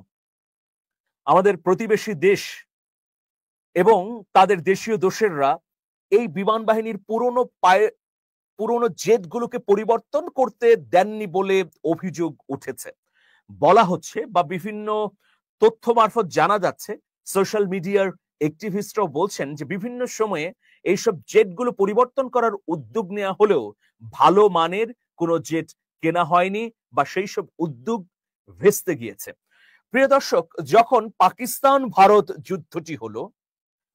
আমাদের প্রতিবেশী দেশ এবং তাদের দেশীয় দোসররা এই বিমান বাহিনীর পুরনো জেটগুলোকে পরিবর্তন করতে দেননি বলে অভিযোগ উঠেছে। বলা হচ্ছে বা বিভিন্ন তথ্য মারফত জানা যাচ্ছে, সোশ্যাল মিডিয়ার অ্যাক্টিভিস্টরাও বলছেন যে বিভিন্ন সময়ে এইসব জেটগুলো পরিবর্তন করার উদ্যোগ নেওয়া হলেও ভালো মানের কোনো জেট কেনা হয়নি বা সেই সব উদ্যোগ ভেস্তে গিয়েছে। প্রিয় দর্শক, যখন পাকিস্তান ভারত যুদ্ধটি হলো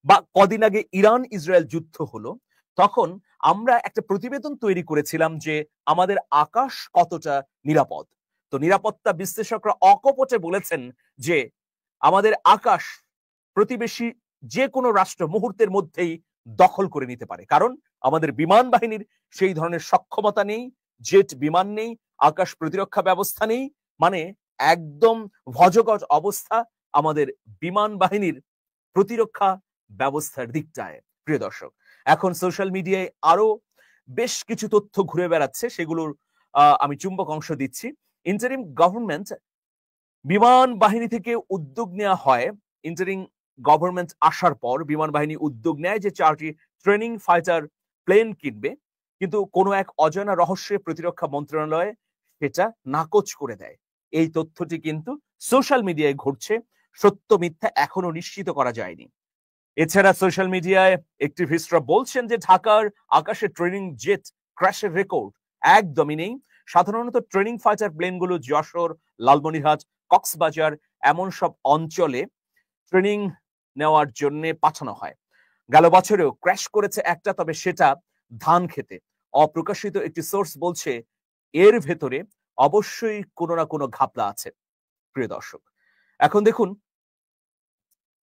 বা কদিন আগে ইরান ইসরায়েল যুদ্ধ হলো, তখন আমরা একটা প্রতিবেদন তৈরি করেছিলাম যে আমাদের আকাশ কতটা নিরাপদ। তো নিরাপত্তা বিশ্লেষকরা অকপটে বলেছেন যে আমাদের আকাশ প্রতিবেশী যে কোনো রাষ্ট্র মুহূর্তের মধ্যেই দখল করে নিতে পারে, কারণ আমাদের বিমান বাহিনীর সেই ধরনের সক্ষমতা নেই, জেট বিমান নেই, আকাশ প্রতিরক্ষা ব্যবস্থা নেই, মানে একদম ভজগজ অবস্থা আমাদের বিমান বাহিনীর প্রতিরক্ষা ব্যবস্থার দিকটায়। প্রিয় দর্শক, এখন সোশ্যাল মিডিয়ায় আরো বেশ কিছু তথ্য ঘুরে বেড়াচ্ছে, সেগুলোর আমি চুম্বক অংশ দিচ্ছি। ইন্টারিম গভর্নমেন্ট বিমান বাহিনী থেকে উদ্যোগ নেওয়া হয়, ইন্টারিম গভর্নমেন্ট আসার পর বিমান বাহিনী উদ্যোগ নেয় যে 4টি ট্রেনিং ফাইটার প্লেন কিনবে, কিন্তু কোনো এক অজানা রহস্যে প্রতিরক্ষা মন্ত্রণালয় সেটা নাকচ করে দেয়। এই তথ্যটি কিন্তু সোশ্যাল মিডিয়ায় ঘটছে, সত্য মিথ্যা এখনো নিশ্চিত করা যায়নি। এছাড়া সোশ্যাল মিডিয়ায় অ্যাক্টিভিস্টরা বলছেন যে ঢাকার আকাশে ট্রেনিং জেট ক্র্যাশের রেকর্ড একদমই নেই। সাধারণত ট্রেনিং ফাইটার প্লেনগুলো যশোর, লালমনিরহাট, কক্সবাজার এমন সব অঞ্চলে ট্রেনিং নেওয়ার জন্য পাঠানো হয়। গেল বছরেও ক্র্যাশ করেছে একটা, তবে সেটা ধান খেতে। অপ্রকাশিত একটি সোর্স বলছে এর ভেতরে অবশ্যই কোনো না কোনো ঘাপলা আছে। প্রিয় দর্শক, এখন দেখুন,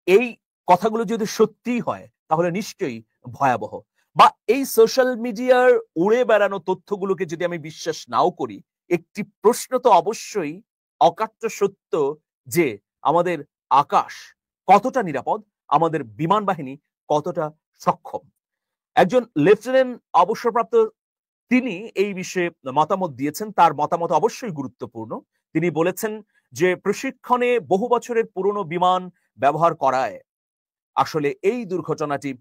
এই কথাগুলো যদি সত্যি হয় তাহলে নিশ্চয়ই ভয়াবহ। বা এই সোশ্যাল মিডিয়ার উড়ে বেড়ানো তথ্যগুলোকে যদি আমি বিশ্বাস নাও করি, একটি প্রশ্ন তো অবশ্যই অকাট্য সত্য যে আমাদের আকাশ কতটা নিরাপদ, আমাদের বিমান বাহিনী কতটা সক্ষম। একজন লেফটেন্যান্ট অবসরপ্রাপ্ত তিনি এই বিষয়ে মতামত দিয়েছেন। তার মতামত অবশ্যই গুরুত্বপূর্ণ। তিনি বলেছেন যে প্রশিক্ষণে বহু বছরের পুরনো বিমান ব্যবহার করায় আসলে এই দুর্ঘটনাটি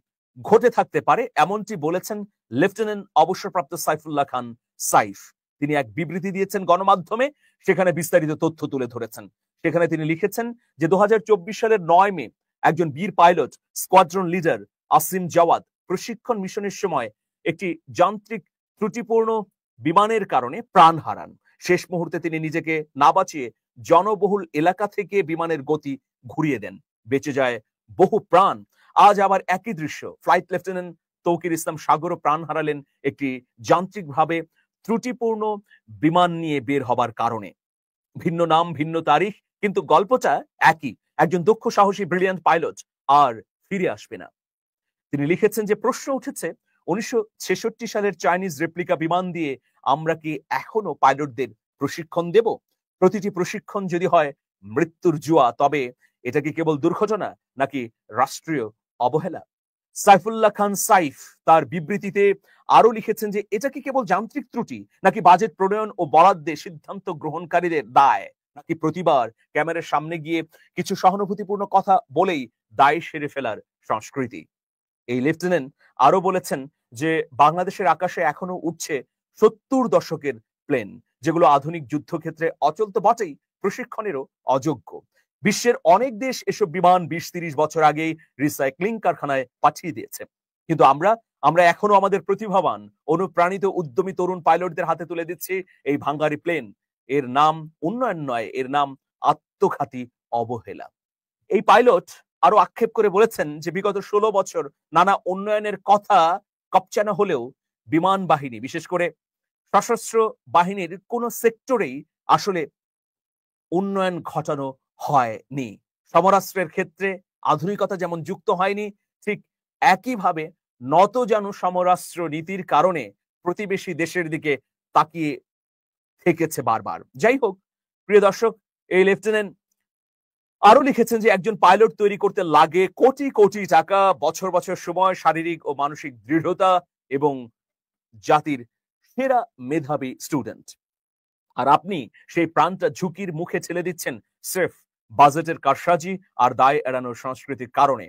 ঘটে থাকতে পারে, এমনটি বলেছেন লেফটেন্যান্ট অবসরপ্রাপ্ত সাইফুল্লাহ খান সাইফ। তিনি এক বিবৃতি দিয়েছেন গণমাধ্যমে, সেখানে বিস্তারিত তথ্য তুলে ধরেছেন। সেখানে তিনি লিখেছেন যে 2024 সালের 9 মে একজন বীর pilot, squadron leader Asim Jawad প্রশিক্ষণ মিশনের সময় একটি যান্ত্রিক ত্রুটিপূর্ণ বিমানের কারণে প্রাণ হারান। শেষ মুহূর্তে তিনি নিজেকে না বাঁচিয়ে জনবহুল এলাকা থেকে বিমানের গতি ঘুরিয়ে দেন। বেঁচে যায় বহু প্রাণ। আজ আবার একই দৃশ্য। ফ্লাইট লেফটেন্যান্ট তৌকির ইসলাম সাগরও প্রাণ হারালেন একটি যান্ত্রিকভাবে ত্রুটিপূর্ণ বিমান নিয়ে বের হবার কারণে। ভিন্ন নাম, ভিন্ন তারিখ, কিন্তু গল্পটা একই। একজন দক্ষ, সাহসী, ব্রিলিয়ান্ট পাইলট আর ফিরে আসবে না। তিনি লিখেছেন যে প্রশ্ন উঠেছে 1966 সালের চাইনিজ রেপ্লিকা বিমান দিয়ে আমরা কি এখনো পাইলটদের প্রশিক্ষণ দেব? প্রতিটি প্রশিক্ষণ যদি হয় মৃত্যুর জুয়া, তবে এটা কি কেবল দুর্ঘটনা নাকি রাষ্ট্রীয় অবহেলা? সাইফুল্লাহ খান সাইফ তার বিবৃতিতে আরো লিখেছেন যে এটা কি কেবল যান্ত্রিক ত্রুটি নাকি বাজেট প্রণয়ন ও বরাদ্দে সিদ্ধান্ত গ্রহণকারীদের দায়, নাকি প্রতিবার ক্যামেরার সামনে গিয়ে কিছু সহানুভূতিপূর্ণ কথা বলেই দায় সেরে ফেলার সংস্কৃতি? এই লেফটেন্যান্ট আরো বলেছেন যে বাংলাদেশের আকাশে এখনো উঠছে 70 দশকের প্লেন, যেগুলো আধুনিক যুদ্ধক্ষেত্রে অচল তো বটেই, প্রশিক্ষণেরও অযোগ্য। বিশ্বের অনেক দেশ এসব বিমান 20-30 বছর আগেই রিসাইক্লিং কারখানায় পাঠিয়ে দিয়েছে, কিন্তু আমরা এখনো আমাদের প্রতিভাবান, অনুপ্রাণিত, উদ্যমী তরুণ পাইলটদের হাতে তুলে দিচ্ছি এই ভাঙ্গারি প্লেন। এর নাম উন্নয়ন নয়, এর নাম আত্মঘাতী অবহেলা। এই পাইলট আরো আক্ষেপ করে বলেছেন যে বিগত 16 বছর নানা উন্নয়নের কথা কপচানো হলেও বিমান বাহিনী, বিশেষ করে সশস্ত্র বাহিনীর কোন সেক্টরেই আসলে উন্নয়ন ঘটানো হয়নি। সমরাস্ত্রের ক্ষেত্রে আধুনিকতা যেমন যুক্ত হয়নি, ঠিক একইভাবে নতজানু সমরাস্ত্র নীতির কারণে প্রতিবেশী দেশের দিকে তাকিয়ে থেকেছে বারবার। যাই হোক, প্রিয় দর্শক, এই লেফটেন্যান্ট আরো লিখেছেন যে একজন পাইলট তৈরি করতে লাগে কোটি কোটি টাকা, বছর বছর সময়, শারীরিক ও মানসিক দৃঢ়তা এবং জাতির সেরা মেধাবী স্টুডেন্ট। আর আপনি সেই প্রাণটা ঝুঁকির মুখে ঠেলে দিচ্ছেন স্রেফ বাজেটের কারসাজি আর দায় এড়ানোর সংস্কৃতির কারণে।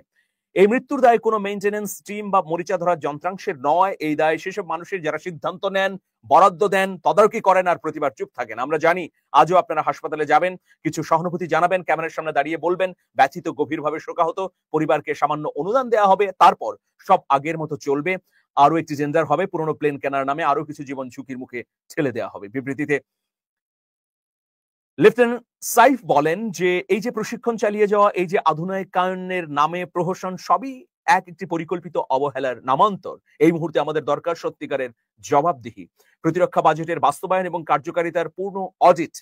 এই মৃত্যুর দায় কোনো মেইনটেনেন্স টিম বা মরিচা ধরার যন্ত্রাংশের নয়। এই দায় সেসব মানুষের যারা সিদ্ধান্ত নেন, বরাদ্দ দেন, তদারকি করেন আর প্রতিবার চুপ থাকেন। আমরা জানি আজও আপনারা হাসপাতালে যাবেন, কিছু সহানুভূতি জানাবেন, ক্যামেরার সামনে দাঁড়িয়ে বলবেন, ব্যথিত, গভীরভাবে শোকাহত, পরিবারকে সামান্য অনুদান দেওয়া হবে, তারপর সব আগের মতো চলবে। আরো একটি জেন্ডার হবে, পুরনো প্লেন কেনার নামে আরো কিছু জীবন ঝুঁকির মুখে ঠেলে দেওয়া হবে। বিবৃতিতে লেফটেন্যান্ট সাইফ বলেন যে এই যে প্রশিক্ষণ চালিয়ে যাওয়া, এই যে আধুনিকায়নের নামে প্রহসন, সবই একটি পরিকল্পিত অবহেলার নামান্তর। এই মুহূর্তে আমাদের দরকার সত্যিকারের জবাবদিহি, প্রতিরক্ষা বাজেটের বাস্তবায়ন এবং কার্যকারিতার পূর্ণ অডিট।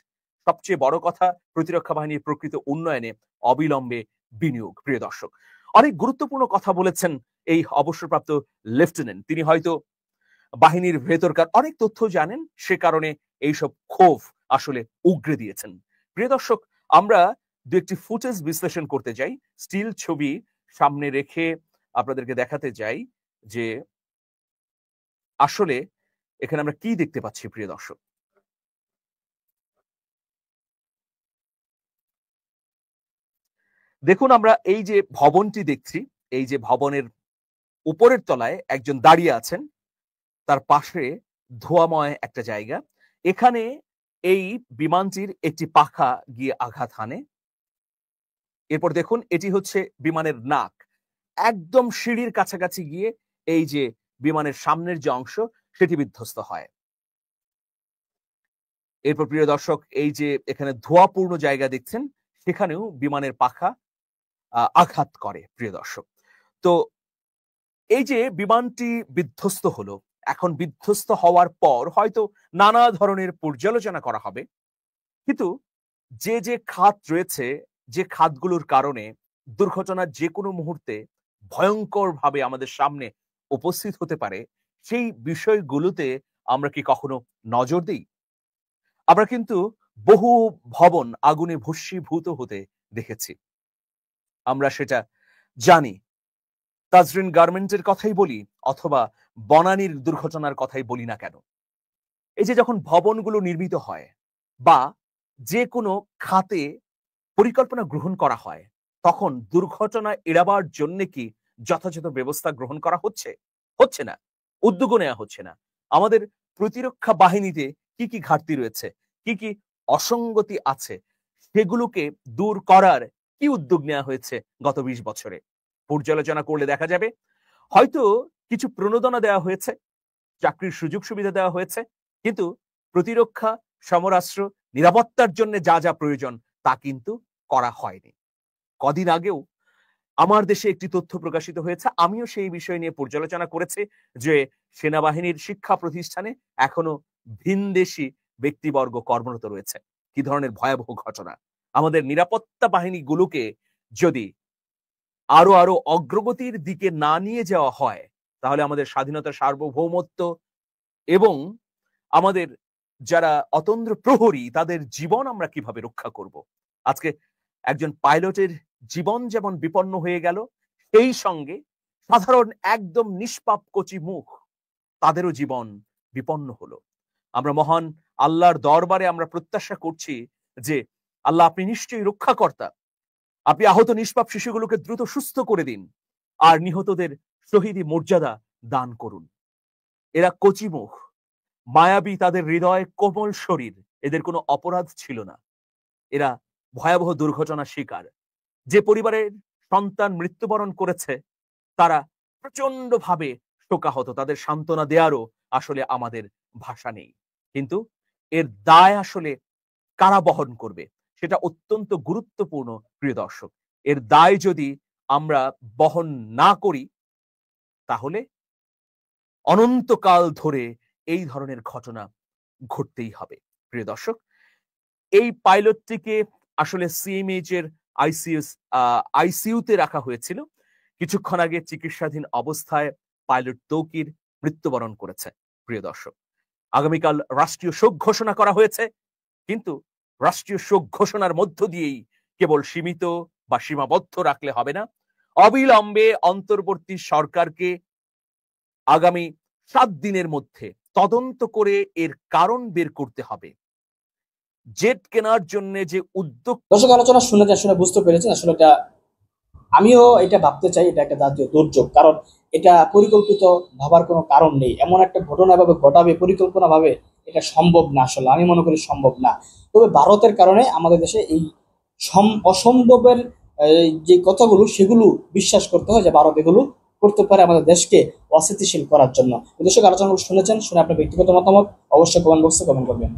সবচেয়ে বড় কথা, প্রতিরক্ষা বাহিনীর প্রকৃত উন্নয়নে অবিলম্বে বিনিয়োগ। প্রিয় দর্শক, অনেক গুরুত্বপূর্ণ কথা বলেছেন এই অবসরপ্রাপ্ত লেফটেন্যান্ট। তিনি হয়তো বাহিনীর ভেতরকার অনেক তথ্য জানেন, সে কারণে এইসব ক্ষোভ আসলে উগরে দিয়েছেন। প্রিয় দর্শক, আমরা দু একটি ফুটেজ বিশ্লেষণ করতে যাই, স্টিল ছবি সামনে রেখে আপনাদেরকে দেখাতে যাই যে আসলে এখানে আমরা কি দেখতে পাচ্ছি। প্রিয় দর্শক, দেখুন, আমরা এই যে ভবনটি দেখছি, এই যে ভবনের উপরের তলায় একজন দাঁড়িয়ে আছেন, তার পাশে ধোঁয়াময় একটা জায়গা। এখানে এই বিমানটির একটি পাখা গিয়ে আঘাত হানে। এরপর দেখুন, এটি হচ্ছে বিমানের নাক, একদম সিঁড়ির কাছাকাছি গিয়ে এই যে বিমানের সামনের যে অংশ সেটি বিধ্বস্ত হয়। এরপর প্রিয় দর্শক, এই যে এখানে ধোঁয়াপূর্ণ জায়গা দেখছেন, সেখানেও বিমানের পাখা আঘাত করে প্রিয় দর্শক। তো এই যে বিমানটি বিধ্বস্ত হলো, এখন বিধ্বস্ত হওয়ার পর হয়তো নানা ধরনের পর্যালোচনা করা হবে, কিন্তু যে যে খাত রয়েছে, যে খাতগুলোর কারণে দুর্ঘটনা যে কোনো মুহূর্তে ভয়ঙ্কর ভাবে আমাদের সামনে উপস্থিত হতে পারে, সেই বিষয়গুলোতে আমরা কি কখনো নজর দিই? আমরা কিন্তু বহু ভবন আগুনে ভস্মীভূত হতে দেখেছি, আমরা সেটা জানি। তাজরিন গার্মেন্টের কথাই বলি অথবা বনানীর দুর্ঘটনার কথাই বলি না কেন, এই যে যখন ভবনগুলো নির্মিত হয় বা যে কোনো খাতে পরিকল্পনা গ্রহণ করা হয়, তখন দুর্ঘটনা এড়াবার জন্য কি যথাযথ ব্যবস্থা গ্রহণ করা হচ্ছে? হচ্ছে না, উদ্যোগও নেওয়া হচ্ছে না। আমাদের প্রতিরক্ষা বাহিনীতে কি কি ঘাটতি রয়েছে, কি কি অসঙ্গতি আছে, সেগুলোকে দূর করার কি উদ্যোগ নেওয়া হয়েছে গত 20 বছরে? পর্যালোচনা করলে দেখা যাবে হয়তো কিছু প্রণোদনা দেওয়া হয়েছে, চাকরির সুযোগ সুবিধা দেওয়া হয়েছে, কিন্তু প্রতিরক্ষা, সমরাস্ত্র, নিরাপত্তার জন্য যা যা প্রয়োজন তা কিন্তু করা হয়নি। কদিন আগেও আমার দেশে একটি তথ্য প্রকাশিত হয়েছে, আমিও সেই বিষয় নিয়ে পর্যালোচনা করেছি, যে সেনাবাহিনীর শিক্ষা প্রতিষ্ঠানে এখনো ভিনদেশী ব্যক্তিবর্গ কর্মরত রয়েছে। কি ধরনের ভয়াবহ ঘটনা! আমাদের নিরাপত্তা বাহিনীগুলোকে যদি আরো আরো অগ্রগতির দিকে না নিয়ে যাওয়া হয়, তাহলে আমাদের স্বাধীনতা, সার্বভৌমত্ব এবং আমাদের যারা অতন্দ্র প্রহরী, তাদের জীবন আমরা কিভাবে রক্ষা করব? আজকে একজন পাইলটের জীবন যেমন বিপন্ন হয়ে গেল, সেই সঙ্গে সাধারণ একদম নিষ্পাপ কচি মুখ, তাদেরও জীবন বিপন্ন হলো। আমরা মহান আল্লাহর দরবারে আমরা প্রত্যাশা করছি যে আল্লাহ, আপনি নিশ্চয়ই রক্ষাকর্তা, আপনি আহত নিষ্পাপ শিশুগুলোকে দ্রুত সুস্থ করে দিন, আর নিহতদের শহীদি মর্যাদা দান করুন। এরা কচি মুখ, মায়াবী তাদের হৃদয়, কোমল শরীর, এদের কোনো অপরাধ ছিল না। এরা ভয়াবহ দুর্ঘটনার শিকার। যে পরিবারের সন্তান মৃত্যুবরণ করেছে, তারা প্রচন্ড ভাবে শোকাহত, তাদের সান্ত্বনা দেওয়ারও আসলে আমাদের ভাষা নেই। কিন্তু এর দায় আসলে কারা বহন করবে, সেটা অত্যন্ত গুরুত্বপূর্ণ প্রিয় দর্শক। এর দায় যদি আমরা বহন না করি, তাহলে অনন্তকাল ধরে এই ধরনের ঘটনা ঘটতেই হবে প্রিয় দর্শক। এই পাইলটটিকে আসলে সিএমএইচ এর আইসিইউতে রাখা হয়েছিল। কিছুক্ষণ আগে চিকিৎসাধীন অবস্থায় পাইলট তৌকির মৃত্যুবরণ করেছে প্রিয় দর্শক। আগামীকাল রাষ্ট্রীয় শোক ঘোষণা করা হয়েছে, কিন্তু রাষ্ট্রীয় শোক ঘোষণার মধ্য দিয়েই কেবল সীমিত বা সীমাবদ্ধ রাখলে হবে না। অবিলম্বে অন্তর্বর্তী সরকারকে আগামী 7 দিনের মধ্যে তদন্ত করে এর কারণ বের করতে হবে। জেট কেনার জন্য যে উদ্যোগ, দর্শক আলোচনা শুনে বুঝতে পেরেছেন, আসলে এটা আমিও এটা ভাবতে চাই, এটা একটা জাতীয় দুর্যোগ। কারণ এটা পরিকল্পিত ভাবার কোনো কারণ নেই। এমন একটা ঘটনা ভাবে ঘটাবে পরিকল্পনা ভাবে, এটা সম্ভব না, আসলে আমি মনে করি সম্ভব না। তবে ভারতের কারণে আমাদের দেশে এই অসম্ভবের যে কথাগুলো, সেগুলো বিশ্বাস করতে হয় যে ভারত এগুলো করতে পারে আমাদের দেশকে অস্থিতিশীল করার জন্য। দর্শক আলোচনাগুলো শুনেছেন, শুনে আপনার ব্যক্তিগত মতামত অবশ্যই কমেন্ট বক্সে কমেন্ট করবেন।